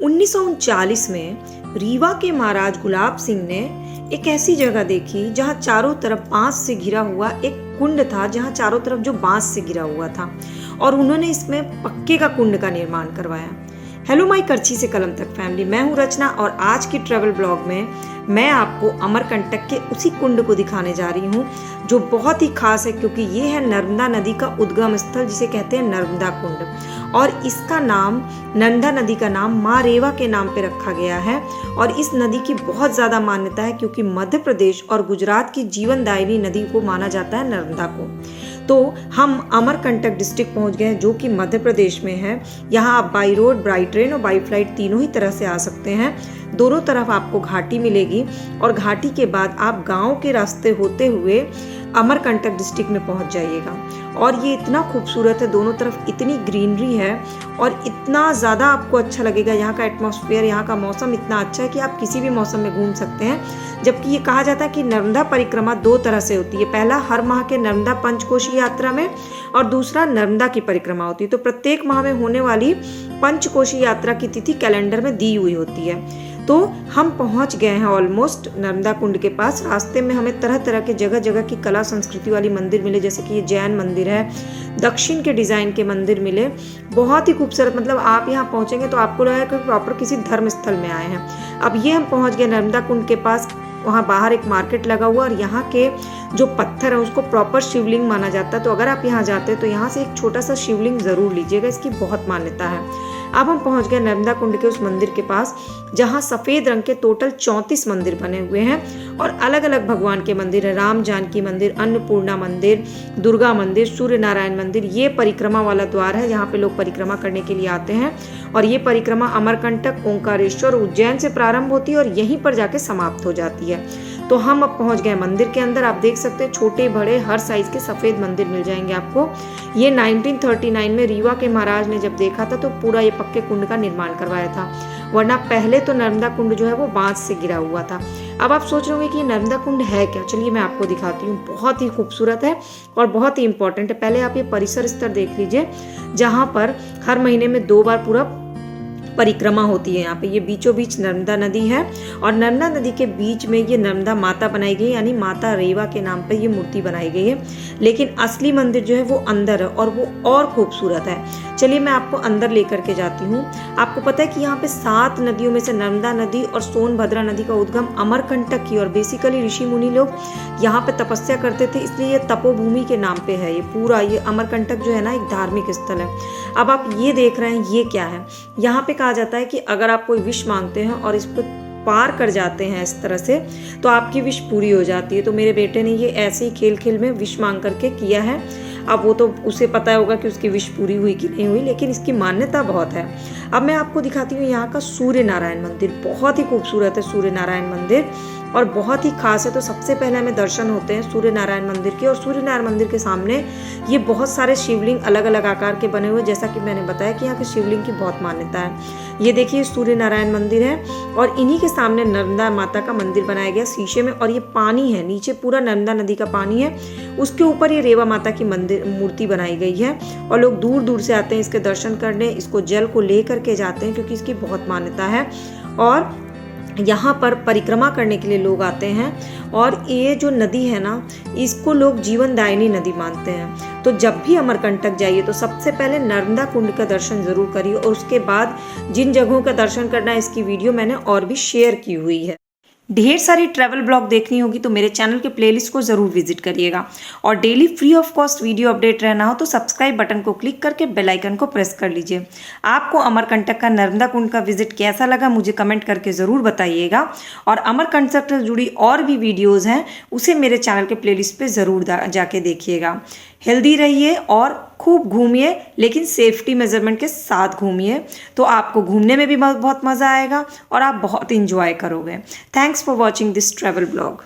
1939 में रीवा के महाराज गुलाब सिंह ने एक ऐसी जगह देखी जहाँ चारों तरफ बांस से घिरा हुआ एक कुंड था, जहाँ चारों तरफ जो बांस से घिरा हुआ था, और उन्होंने इसमें पक्के का कुंड का निर्माण करवाया। हेलो माय करछी से कलम तक फैमिली, मैं हूँ रचना और आज की ट्रैवल ब्लॉग में मैं आपको अमरकंटक के उसी कुंड को दिखाने जा रही हूँ जो बहुत ही खास है, क्योंकि ये है नर्मदा नदी का उद्गम स्थल जिसे कहते हैं नर्मदा कुंड, और इसका नाम नर्मदा नदी का नाम माँ रेवा के नाम पे रखा गया है। और इस नदी की बहुत ज़्यादा मान्यता है क्योंकि मध्य प्रदेश और गुजरात की जीवनदायिनी नदी को माना जाता है नर्मदा को। तो हम अमरकंटक डिस्ट्रिक्ट पहुंच गए हैं जो कि मध्य प्रदेश में है। यहाँ आप बाई रोड, बाई ट्रेन और बाई फ्लाइट तीनों ही तरह से आ सकते हैं। दोनों तरफ आपको घाटी मिलेगी और घाटी के बाद आप गांव के रास्ते होते हुए अमरकंटक डिस्ट्रिक्ट में पहुंच जाइएगा। और ये इतना खूबसूरत है, दोनों तरफ इतनी ग्रीनरी है और इतना ज़्यादा आपको अच्छा लगेगा। यहाँ का एटमॉस्फेयर, यहाँ का मौसम इतना अच्छा है कि आप किसी भी मौसम में घूम सकते हैं। जबकि ये कहा जाता है कि नर्मदा परिक्रमा दो तरह से होती है, पहला हर माह के नर्मदा पंचकोशी यात्रा में और दूसरा नर्मदा की परिक्रमा होती है। तो प्रत्येक माह में होने वाली पंचकोशी यात्रा की तिथि कैलेंडर में दी हुई होती है। तो हम पहुंच गए हैं ऑलमोस्ट नर्मदा कुंड के पास। रास्ते में हमें तरह तरह के जगह जगह की कला संस्कृति वाली मंदिर मिले, जैसे कि ये जैन मंदिर है, दक्षिण के डिज़ाइन के मंदिर मिले, बहुत ही खूबसूरत। मतलब आप यहाँ पहुँचेंगे तो आपको लगेगा कि प्रॉपर किसी धर्म स्थल में आए हैं। अब ये हम पहुँच गए नर्मदा कुंड के पास। वहाँ बाहर एक मार्केट लगा हुआ और यहाँ के जो पत्थर है उसको प्रॉपर शिवलिंग माना जाता है। तो अगर आप यहाँ जाते हैं तो यहाँ से एक छोटा सा शिवलिंग ज़रूर लीजिएगा, इसकी बहुत मान्यता है। अब हम पहुँच गए नर्मदा कुंड के उस मंदिर के पास जहाँ सफ़ेद रंग के टोटल 34 मंदिर बने हुए हैं और अलग अलग भगवान के मंदिर है। राम जानकी मंदिर, अन्नपूर्णा मंदिर, दुर्गा मंदिर, सूर्य नारायण मंदिर। ये परिक्रमा वाला द्वार है जहाँ पे लोग परिक्रमा करने के लिए आते हैं। और ये परिक्रमा अमरकंटक, ओंकारेश्वर, उज्जैन से प्रारंभ होती है और यहीं पर जाके समाप्त हो जाती है। तो हम अब पहुंच गए मंदिर के अंदर। आप देख सकते हैं छोटे बड़े हर साइज के सफ़ेद मंदिर मिल जाएंगे आपको। ये 1939 में रीवा के महाराज ने जब देखा था तो पूरा ये पक्के कुंड का निर्माण करवाया था, वरना पहले तो नर्मदा कुंड जो है वो बांस से घिरा हुआ था। अब आप सोच रहे होंगे कि ये नर्मदा कुंड है क्या, चलिए मैं आपको दिखाती हूँ। बहुत ही खूबसूरत है और बहुत ही इंपॉर्टेंट है। पहले आप ये परिसर स्तर देख लीजिए जहाँ पर हर महीने में 2 बार पूरा परिक्रमा होती है। यहाँ पे ये बीचों बीच नर्मदा नदी है और नर्मदा नदी के बीच में ये नर्मदा माता बनाई गई, यानी माता रेवा के नाम पे ये मूर्ति बनाई गई है। लेकिन असली मंदिर जो है वो अंदर है और वो और खूबसूरत है। चलिए मैं आपको अंदर लेकर के जाती हूँ। आपको पता है कि यहाँ पे 7 नदियों में से नर्मदा नदी और सोनभद्रा नदी का उद्गम अमरकंटक की, और बेसिकली ऋषि मुनि लोग यहाँ पे तपस्या करते थे, इसलिए ये तपोभूमि के नाम पे है। ये पूरा ये अमरकंटक जो है ना एक धार्मिक स्थल है। अब आप ये देख रहे हैं ये क्या है, यहाँ पे कहा जाता है कि अगर आप कोई विश मांगते हैं और इसको पार कर जाते हैं इस तरह से तो आपकी विश पूरी हो जाती है। तो मेरे बेटे ने ये ऐसे ही खेल खेल में विश मांग करके किया है। अब वो तो उसे पता होगा कि उसकी विश पूरी हुई कि नहीं हुई, लेकिन इसकी मान्यता बहुत है। अब मैं आपको दिखाती हूँ यहाँ का सूर्य नारायण मंदिर। बहुत ही खूबसूरत है सूर्य नारायण मंदिर और बहुत ही खास है। तो सबसे पहले हमें दर्शन होते हैं सूर्य नारायण मंदिर के, और सूर्य नारायण मंदिर के सामने ये बहुत सारे शिवलिंग अलग अलग आकार के बने हुए, जैसा कि मैंने बताया कि यहाँ के शिवलिंग की बहुत मान्यता है। ये देखिए सूर्य नारायण मंदिर है और इन्हीं के सामने नर्मदा माता का मंदिर बनाया गया शीशे में, और ये पानी है नीचे, पूरा नर्मदा नदी का पानी है, उसके ऊपर ये रेवा माता की मंदिर मूर्ति बनाई गई है। और लोग दूर दूर से आते हैं इसके दर्शन करने, इसको जल को ले करके जाते हैं क्योंकि इसकी बहुत मान्यता है। और यहाँ पर परिक्रमा करने के लिए लोग आते हैं और ये जो नदी है ना इसको लोग जीवनदायिनी नदी मानते हैं। तो जब भी अमरकंटक जाइए तो सबसे पहले नर्मदा कुंड का दर्शन जरूर करिए और उसके बाद जिन जगहों का दर्शन करना है इसकी वीडियो मैंने और भी शेयर की हुई है। ढेर सारी ट्रैवल ब्लॉग देखनी होगी तो मेरे चैनल के प्लेलिस्ट को ज़रूर विजिट करिएगा। और daily free of cost video update रहना हो तो सब्सक्राइब बटन को क्लिक करके बेल आइकन को प्रेस कर लीजिए। आपको अमरकंटक का नर्मदा कुंड का विजिट कैसा लगा मुझे कमेंट करके ज़रूर बताइएगा। और अमरकंटक से जुड़ी और भी वीडियोज़ हैं उसे मेरे चैनल के प्लेलिस्ट पर ज़रूर जाके देखिएगा। हेल्दी रहिए और खूब घूमिए, लेकिन सेफ्टी मेजरमेंट के साथ घूमिए, तो आपको घूमने में भी बहुत मज़ा आएगा और आप बहुत इंजॉय करोगे। Thanks for watching this travel blog.